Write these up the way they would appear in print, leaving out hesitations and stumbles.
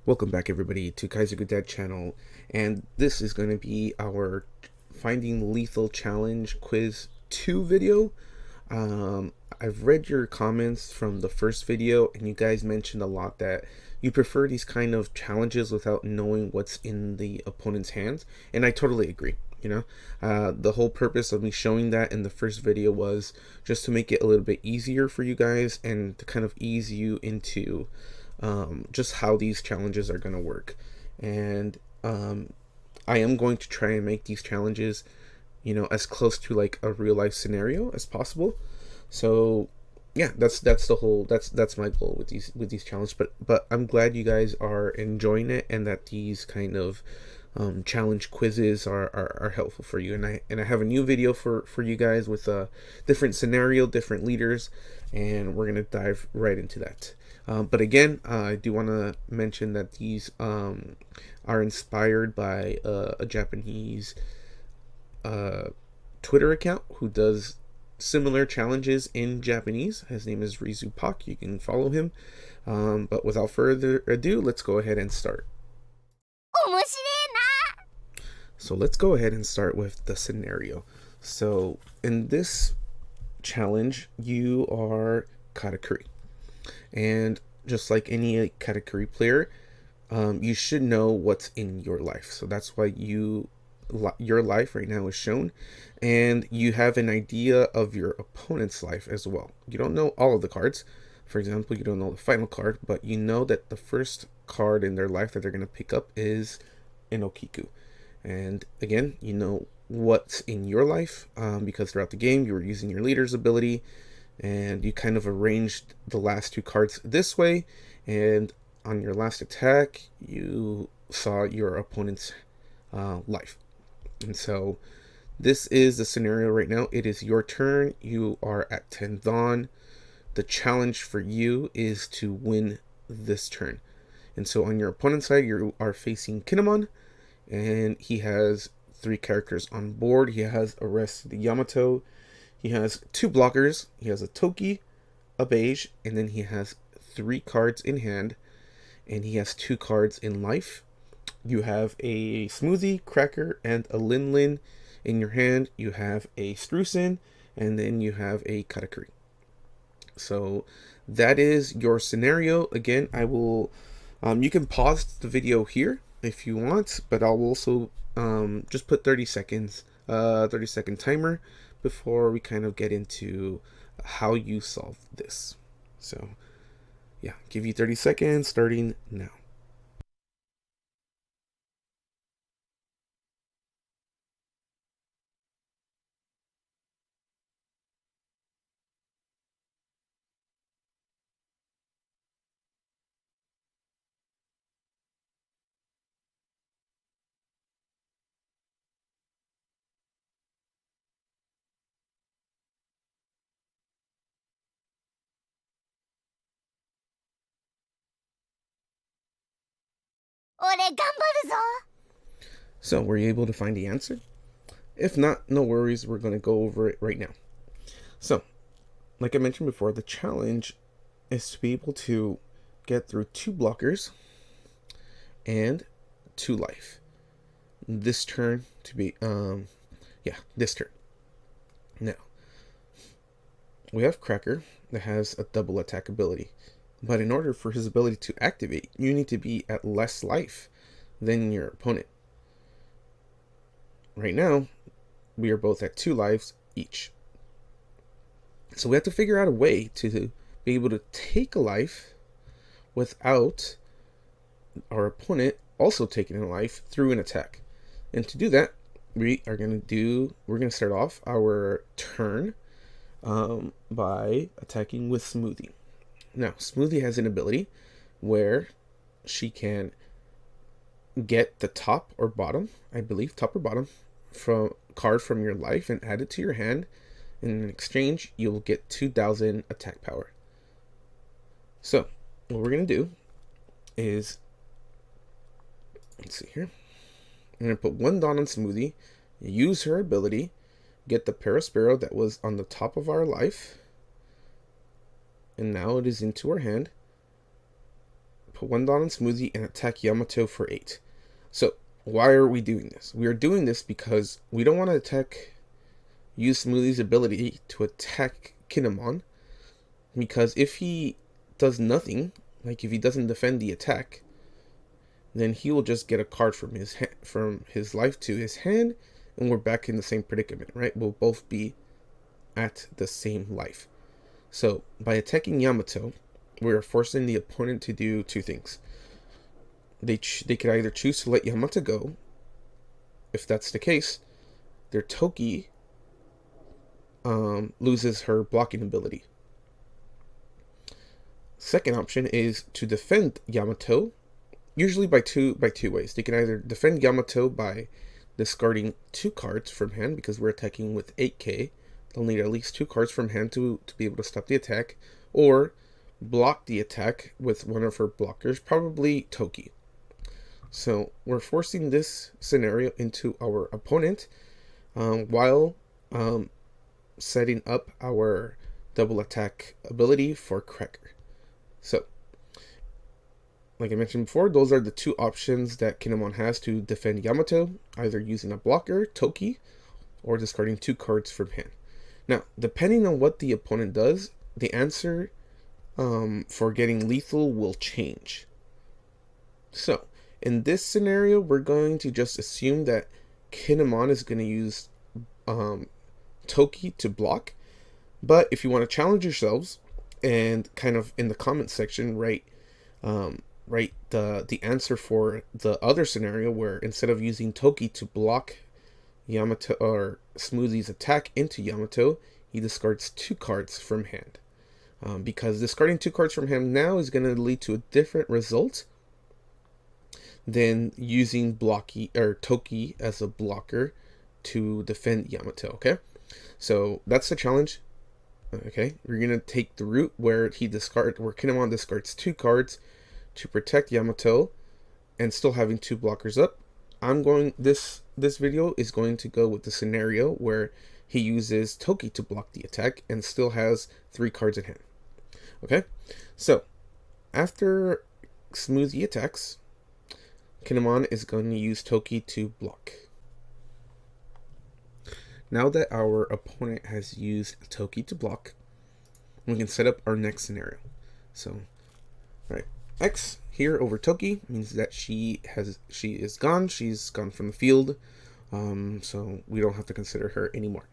Welcome back everybody to Kaiser Good Dad channel, and this is going to be our Finding Lethal Challenge Quiz 2 video. I've read your comments from the first video, and you guys mentioned a lot that you prefer these kind of challenges without knowing what's in the opponent's hands, and I totally agree. The whole purpose of me showing that in the first video was just to make it a little bit easier for you guys and to kind of ease you into just how these challenges are going to work. And I am going to try and make these challenges, as close to like a real life scenario as possible. So yeah, that's the whole that's my goal with these challenges. But I'm glad you guys are enjoying it, and that these kind of challenge quizzes are helpful for you. And I have a new video for you guys with a different scenario, different leaders, and we're gonna dive right into that. But again, I do want to mention that these are inspired by a Japanese Twitter account who does similar challenges in Japanese. His name is Rizu Pak. You can follow him. But without further ado, let's go ahead and start. So let's go ahead and start with the scenario. So in this challenge, you are Katakuri. And just like any Katakuri player, you should know what's in your life. So that's why your life right now is shown, and you have an idea of your opponent's life as well. You don't know all of the cards. For example, you don't know the final card, but you know that the first card in their life that they're going to pick up is an Okiku. And again, you know what's in your life, because throughout the game you were using your leader's ability, and you kind of arranged the last two cards this way, and on your last attack you saw your opponent's life. And so this is the scenario right now. It is your turn. You are at 10 Dawn. The challenge for you is to win this turn. And so on your opponent's side, you are facing Kinemon, and he has 3 characters on board. He has Arrested Yamato. He has 2 blockers. He has a Toki, a Beige, and then he has 3 cards in hand, and he has 2 cards in life. You have a Smoothie, Cracker, and a Lin Lin in your hand. You have a Strucin, and then you have a Katakuri. So that is your scenario. Again, I will, you can pause the video here if you want, but I'll also just put 30 seconds, 30-second timer before we kind of get into how you solve this. So yeah, give you 30 seconds starting now. So were you able to find the answer? If not, no worries, we're going to go over it right now. So, like I mentioned before, the challenge is to be able to get through 2 blockers and 2 life. This turn to be, this turn. Now, we have Cracker that has a double attack ability. But in order for his ability to activate, you need to be at less life than your opponent. Right now, we are both at 2 lives each. So we have to figure out a way to be able to take a life without our opponent also taking a life through an attack. And to do that, we're going to start off our turn by attacking with Smoothie. Now, Smoothie has an ability where she can get the top or bottom, I believe, top or bottom, from card from your life and add it to your hand. In exchange, you'll get 2,000 attack power. So, what we're going to do is, let's see here. I'm going to put 1 Dawn on Smoothie, use her ability, get the Parasparrow that was on the top of our life, and now it is into our hand. put 1 Don on Smoothie, and attack Yamato for 8. So, why are we doing this? We are doing this because we don't want to use Smoothie's ability to attack Kinemon, because if he does nothing, like if he doesn't defend the attack, then he will just get a card from his life to his hand, and we're back in the same predicament, right? We'll both be at the same life. So by attacking Yamato, we are forcing the opponent to do two things. They could either choose to let Yamato go. If that's the case, their Toki loses her blocking ability. Second option is to defend Yamato, usually by two ways. They can either defend Yamato by discarding 2 cards from hand, because we're attacking with 8k. They'll need at least 2 cards from hand to be able to stop the attack, or block the attack with one of her blockers, probably Toki. So we're forcing this scenario into our opponent while setting up our double attack ability for Cracker. So, like I mentioned before, those are the 2 options that Kinemon has to defend Yamato, either using a blocker, Toki, or discarding 2 cards from hand. Now, depending on what the opponent does, the answer for getting lethal will change. So, in this scenario, we're going to just assume that Kinemon is going to use Toki to block. But if you want to challenge yourselves, and kind of in the comment section write the answer for the other scenario, where instead of using Toki to block Yamato or Smoothie's attack into Yamato, he discards 2 cards from hand. Because discarding 2 cards from hand now is going to lead to a different result than using Toki as a blocker to defend Yamato. Okay, so that's the challenge. Okay, we're gonna take the route where Kinemon discards 2 cards to protect Yamato, and still having 2 blockers up. This video is going to go with the scenario where he uses Toki to block the attack and still has 3 cards in hand. Okay, so after Smoothie attacks, Kinemon is going to use Toki to block. Now that our opponent has used Toki to block, we can set up our next scenario. So, right, X here over Toki means that she is gone. She's gone from the field, so we don't have to consider her anymore.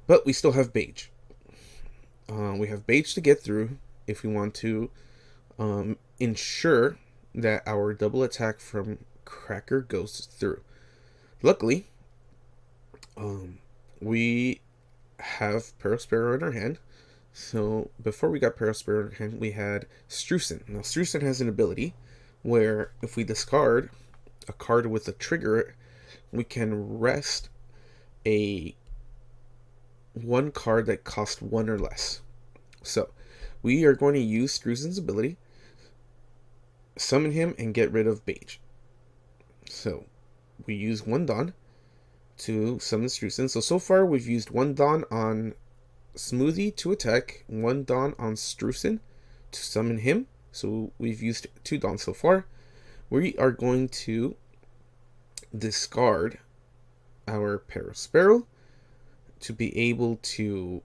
But we still have Beige. We have Beige to get through if we want to ensure that our double attack from Cracker goes through. Luckily, we have Perospero in our hand. So before we got Perospero in our hand, we had Strucin. Now Strucin has an ability where if we discard a card with a trigger, we can rest one card that costs 1 or less. So we are going to use Strucin's ability, summon him, and get rid of Beige. So we use 1 Don to summon Strucin. So far we've used 1 Don on Smoothie to attack, 1 Don on Strucin to summon him. So we've used 2 Dons so far. We are going to discard our Perospero to be able to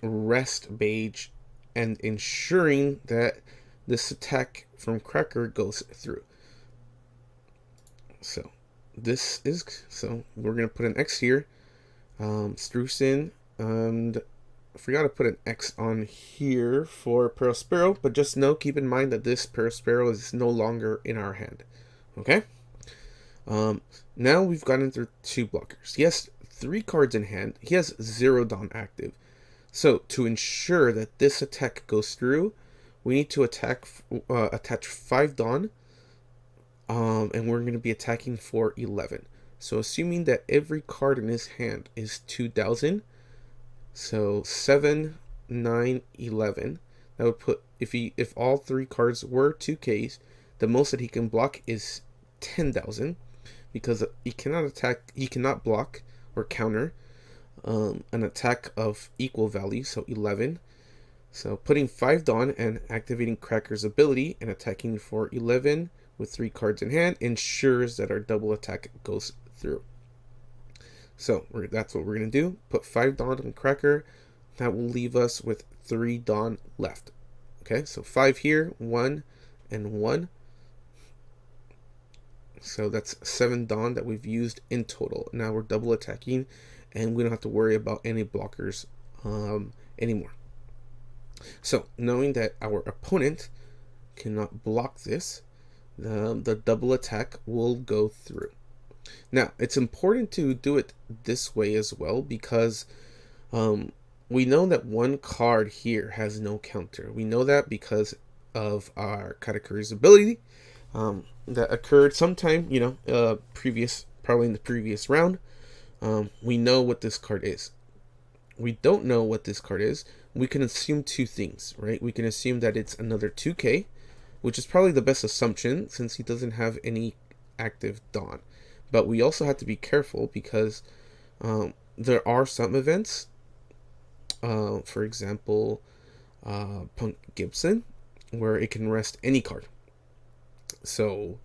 rest Beige and ensuring that this attack from Cracker goes through. So we're going to put an X here. Strucin, and I forgot to put an X on here for Perospero, but just keep in mind that this Perospero is no longer in our hand. Okay? Now we've gotten through 2 blockers. He has 3 cards in hand. He has 0 Don active. So to ensure that this attack goes through, we need to attach 5 Don, and we're going to be attacking for 11. So assuming that every card in his hand is 2,000, so 7, 9, 11, that would put, if all 3 cards were 2Ks, the most that he can block is 10,000, because he cannot block or counter an attack of equal value, so 11, So putting 5 Dawn and activating Cracker's ability and attacking for 11 with 3 cards in hand ensures that our double attack goes through. So that's what we're going to do. Put 5 Dawn on Cracker. That will leave us with 3 Dawn left. Okay, so 5 here, 1 and 1. So that's 7 Dawn that we've used in total. Now we're double attacking, and we don't have to worry about any blockers anymore. So knowing that our opponent cannot block this, the double attack will go through. Now, it's important to do it this way as well because we know that one card here has no counter. We know that because of our Katakuri's ability that occurred sometime, probably in the previous round. We know what this card is. We don't know what this card is. We can assume two things, right? We can assume that it's another 2K, which is probably the best assumption since he doesn't have any active Dawn. But we also have to be careful because there are some events, for example, Punk Gibson, where it can rest any card. So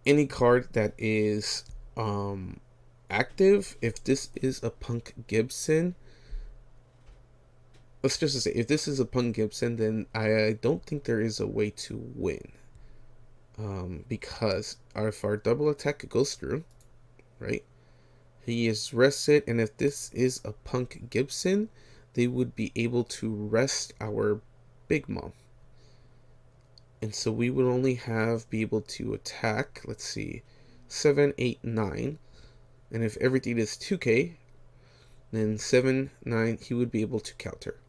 any card that is active, if this is a Punk Gibson, let's just say if this is a Punk Gibson, then I don't think there is a way to win. Because if our double attack goes through, right, he is rested, and if this is a Punk Gibson, they would be able to rest our Big Mom. And so we would only be able to attack, let's see, 7, 8, 9. And if everything is 2K, then 7, 9, he would be able to counter.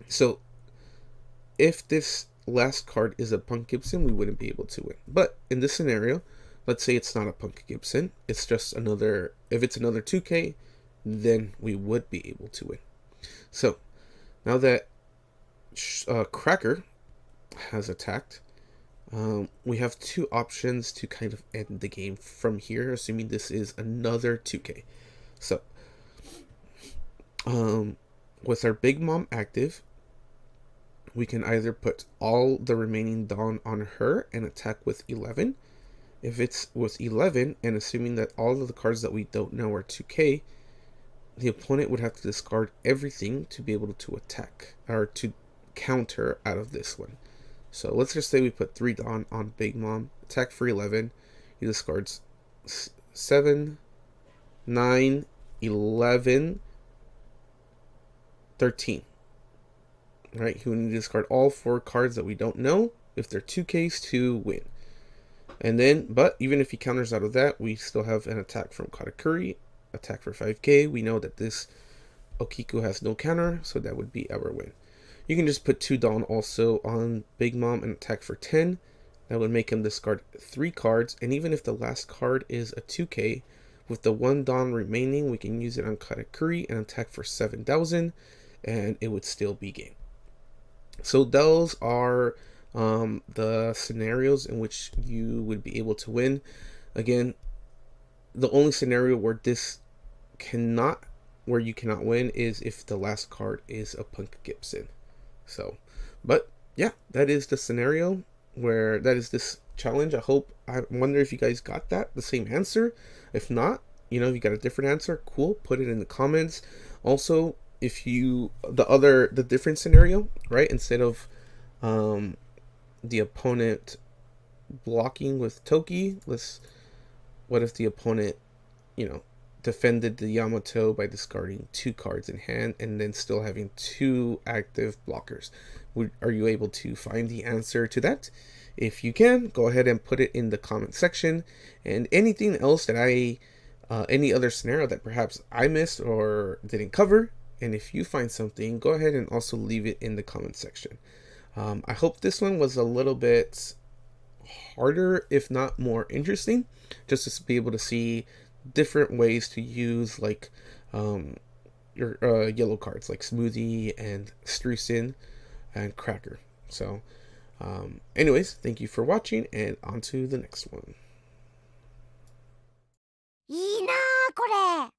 So if this last card is a Punk Gibson, we wouldn't be able to win. But in this scenario, let's say it's not a Punk Gibson, it's just another, if it's another 2K, then we would be able to win. So now that Cracker has attacked, we have two options to kind of end the game from here, assuming this is another 2K. So with our Big Mom active, we can either put all the remaining Dawn on her and attack with 11. If it's with 11, and assuming that all of the cards that we don't know are 2K, the opponent would have to discard everything to be able to attack, or to counter out of this one. So let's just say we put 3 Dawn on Big Mom, attack for 11, he discards 7, 9, 11, 13. Right, he would need to discard all 4 cards that we don't know if they're 2Ks to win. And then, but even if he counters out of that, we still have an attack from Katakuri, attack for 5K. We know that this Okiku has no counter, so that would be our win. You can just put 2 Dawn also on Big Mom and attack for 10. That would make him discard 3 cards, and even if the last card is a 2K, with the 1 Dawn remaining, we can use it on Katakuri and attack for 7,000, and it would still be game. So those are the scenarios in which you would be able to win. Again, the only scenario where you cannot win is if the last card is a Punk Gibson. So, but yeah, that is the scenario that is this challenge. I wonder if you guys got the same answer. If not, if you got a different answer, cool, put it in the comments. Also, if the different scenario, right, instead of the opponent blocking with Toki, what if the opponent defended the Yamato by discarding 2 cards in hand and then still having 2 active blockers? Are you able to find the answer to that? If you can, go ahead and put it in the comment section. And anything else that any other scenario that perhaps I missed or didn't cover, and if you find something, go ahead and also leave it in the comment section. I hope this one was a little bit harder, if not more interesting, just to be able to see different ways to use like your yellow cards like Smoothie and Strucin and Cracker. So anyways, thank you for watching, and on to the next one. いいなあこれ